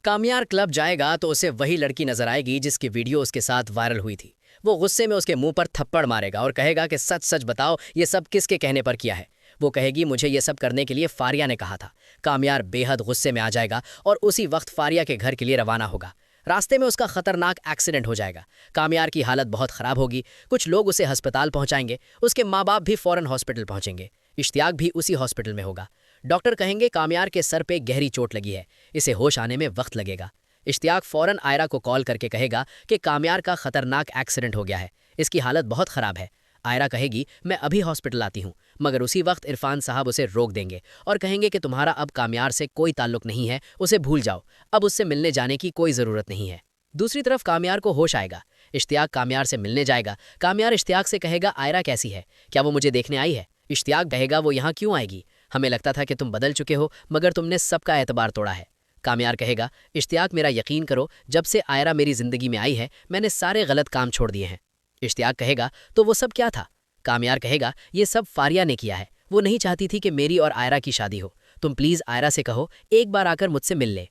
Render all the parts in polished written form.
कामयार club जाएगा तो उसे वही लड़की नजर आएगी जिसकी वीडियो उसके साथ वायरल हुई थी। वो गुस्से में उसके मुंह पर थप्पड़ मारेगा और कहेगा कि सच सच बताओ ये सब किसके कहने पर किया है। वो कहेगी मुझे ये सब करने के लिए फारिया ने कहा था। कामयार बेहद गुस्से में आ जाएगा और उसी वक्त फारिया के घर के लिए रवाना होगा। रास्ते में उसका खतरनाक एक्सीडेंट हो जाएगा। कामयार की हालत बहुत खराब होगी। कुछ लोग उसे अस्पताल पहुंचाएंगे। उसके माँ बाप भी फौरन हॉस्पिटल पहुंचेंगे। इश्तियाक भी उसी हॉस्पिटल में होगा। डॉक्टर कहेंगे कामयार के सर पे गहरी चोट लगी है, इसे होश आने में वक्त लगेगा। इश्तियाक फौरन आयरा को कॉल करके कहेगा कि कामयार का खतरनाक एक्सीडेंट हो गया है, इसकी हालत बहुत खराब है। आयरा कहेगी मैं अभी हॉस्पिटल आती हूँ, मगर उसी वक्त इरफान साहब उसे रोक देंगे और कहेंगे कि तुम्हारा अब कामयार से कोई ताल्लुक नहीं है, उसे भूल जाओ, अब उससे मिलने जाने की कोई ज़रूरत नहीं है। दूसरी तरफ कामयार को होश आएगा। इश्तियाक कामयार से मिलने जाएगा। कामयार इश्तियाक से कहेगा आयरा कैसी है, क्या वो मुझे देखने आई है। इश्तियाक कहेगा वो यहाँ क्यों आएगी, हमें लगता था कि तुम बदल चुके हो, मगर तुमने सबका एतबार तोड़ा है। कामयार कहेगा इश्तियाक मेरा यकीन करो, जब से आयरा मेरी ज़िंदगी में आई है मैंने सारे गलत काम छोड़ दिए हैं। इश्तियाक कहेगा तो वो सब क्या था। कामयार कहेगा ये सब फारिया ने किया है, वो नहीं चाहती थी कि मेरी और आयरा की शादी हो। तुम प्लीज़ आयरा से कहो एक बार आकर मुझसे मिल ले।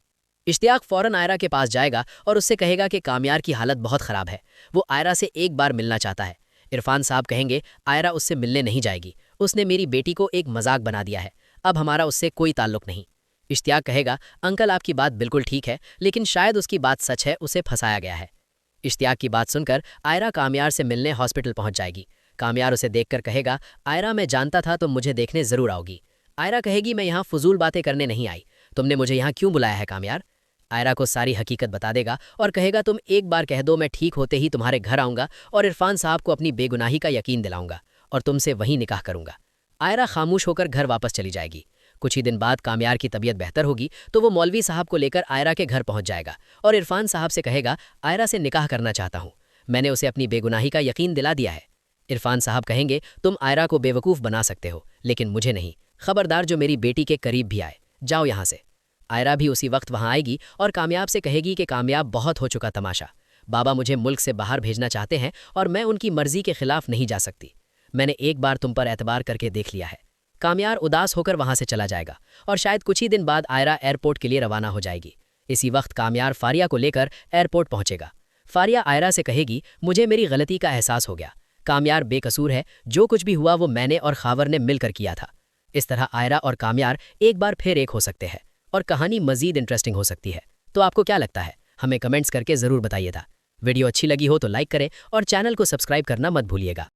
इश्तियाक फ़ौरन आयरा के पास जाएगा और उससे कहेगा कि कामयार की हालत बहुत ख़राब है, वो आयरा से एक बार मिलना चाहता है। इरफान साहब कहेंगे आयरा उससे मिलने नहीं जाएगी, उसने मेरी बेटी को एक मजाक बना दिया है, अब हमारा उससे कोई ताल्लुक नहीं। इश्तियाक कहेगा अंकल आपकी बात बिल्कुल ठीक है, लेकिन शायद उसकी बात सच है, उसे फंसाया गया है। इश्तियाक की बात सुनकर आयरा कामयार से मिलने हॉस्पिटल पहुंच जाएगी। कामयार उसे देखकर कहेगा आयरा मैं जानता था तुम मुझे देखने ज़रूर आओगी। आयरा कहेगी मैं यहाँ फजूल बातें करने नहीं आई, तुमने मुझे यहाँ क्यों बुलाया है कामयार। आयरा को सारी हकीकत बता देगा और कहेगा तुम एक बार कह दो, मैं ठीक होते ही तुम्हारे घर आऊँगा और इरफान साहब को अपनी बेगुनाही का यकीन दिलाऊंगा और तुमसे वहीं निकाह करूंगा। आयरा खामोश होकर घर वापस चली जाएगी। कुछ ही दिन बाद कामयार की तबीयत बेहतर होगी तो वो मौलवी साहब को लेकर आयरा के घर पहुंच जाएगा और इरफान साहब से कहेगा आयरा से निकाह करना चाहता हूँ, मैंने उसे अपनी बेगुनाही का यकीन दिला दिया है। इरफान साहब कहेंगे तुम आयरा को बेवकूफ़ बना सकते हो, लेकिन मुझे नहीं। खबरदार जो मेरी बेटी के करीब भी आए, जाओ यहाँ से। आयरा भी उसी वक्त वहाँ आएगी और कामयाब से कहेगी कि कामयाब बहुत हो चुका तमाशा, बाबा मुझे मुल्क से बाहर भेजना चाहते हैं और मैं उनकी मर्जी के खिलाफ नहीं जा सकती। मैंने एक बार तुम पर एतबार करके देख लिया है। कामयार उदास होकर वहाँ से चला जाएगा और शायद कुछ ही दिन बाद आयरा एयरपोर्ट के लिए रवाना हो जाएगी। इसी वक्त कामयार फारिया को लेकर एयरपोर्ट पहुंचेगा। फारिया आयरा से कहेगी मुझे मेरी गलती का एहसास हो गया, कामयार बेकसूर है, जो कुछ भी हुआ वो मैंने और खावर ने मिलकर किया था। इस तरह आयरा और कामयार एक बार फिर एक हो सकते हैं और कहानी मजीद इंटरेस्टिंग हो सकती है। तो आपको क्या लगता है, हमें कमेंट्स करके ज़रूर बताइएगा। वीडियो अच्छी लगी हो तो लाइक करें और चैनल को सब्सक्राइब करना मत भूलिएगा।